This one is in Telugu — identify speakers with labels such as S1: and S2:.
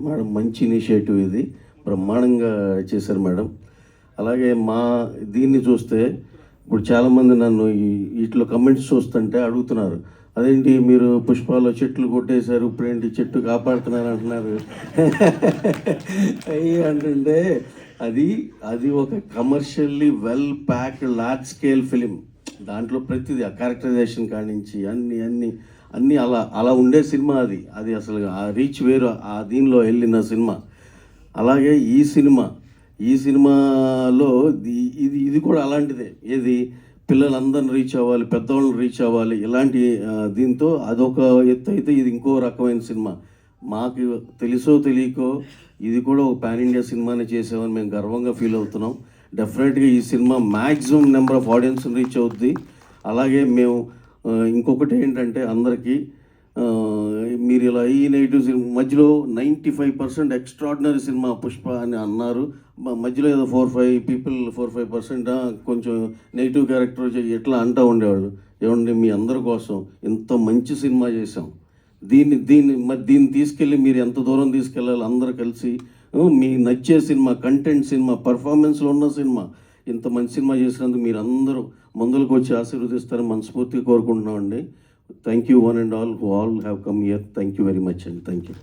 S1: మేడం మంచి ఇనిషియేటివ్ ఇది, బ్రహ్మాండంగా చేశారు మేడం. అలాగే దీన్ని చూస్తే ఇప్పుడు చాలామంది నన్ను వీటిలో కమెంట్స్ చూస్తుంటే అడుగుతున్నారు, అదేంటి మీరు పుష్పాలో చెట్లు కొట్టేశారు, ఇప్పుడేంటి చెట్టు కాపాడుతున్నారు అంటున్నారు. అయ్యి అంటుంటే అది ఒక commercially well packed large scale film. దాంట్లో ప్రతిదీ ఆ క్యారెక్టరైజేషన్ కానించి అన్నీ అలా ఉండే సినిమా. అది అసలు ఆ రీచ్ వేరు, ఆ దీనిలో వెళ్ళిన సినిమా. అలాగే ఈ సినిమాలో ఇది కూడా అలాంటిదే. పిల్లలందరిని రీచ్ అవ్వాలి, పెద్దవాళ్ళని రీచ్ అవ్వాలి, ఇలాంటి దీంతో అదొక ఎత్తు అయితే ఇది ఇంకో రకమైన సినిమా. మాకు తెలుసో తెలియకో ఇది కూడా ఒక పాన్ ఇండియా సినిమానే చేసామని మేము గర్వంగా ఫీల్ అవుతున్నాం. డెఫినెట్గా ఈ సినిమా మ్యాక్సిమం నెంబర్ ఆఫ్ ఆడియన్స్ని రీచ్ అవుద్ది. అలాగే మేము ఇంకొకటి ఏంటంటే అందరికీ మీరు ఇలా ఈ నెగిటివ్ సినిమా మధ్యలో 95% ఎక్స్ట్రాడినరీ సినిమా పుష్ప అని అన్నారు. మధ్యలో ఏదో 4-5% కొంచెం నెగిటివ్ క్యారెక్టర్ ఎట్లా అంటూ ఉండేవాళ్ళు. ఏమండి మీ అందరి కోసం ఇంత మంచి సినిమా చేసాం, దీన్ని తీసుకెళ్ళి మీరు ఎంత దూరం తీసుకెళ్ళాలి, అందరూ కలిసి మీకు నచ్చే సినిమా, కంటెంట్ సినిమా, పర్ఫార్మెన్స్లో ఉన్న సినిమా, ఇంత మంచి సినిమా చేసినందుకు మీరు అందరూ ముందుకు వచ్చి ఆశీర్వదిస్తారని మనస్ఫూర్తిగా కోరుకుంటున్నామండి. Thank you one and all who all have come here. Thank you very much and thank you.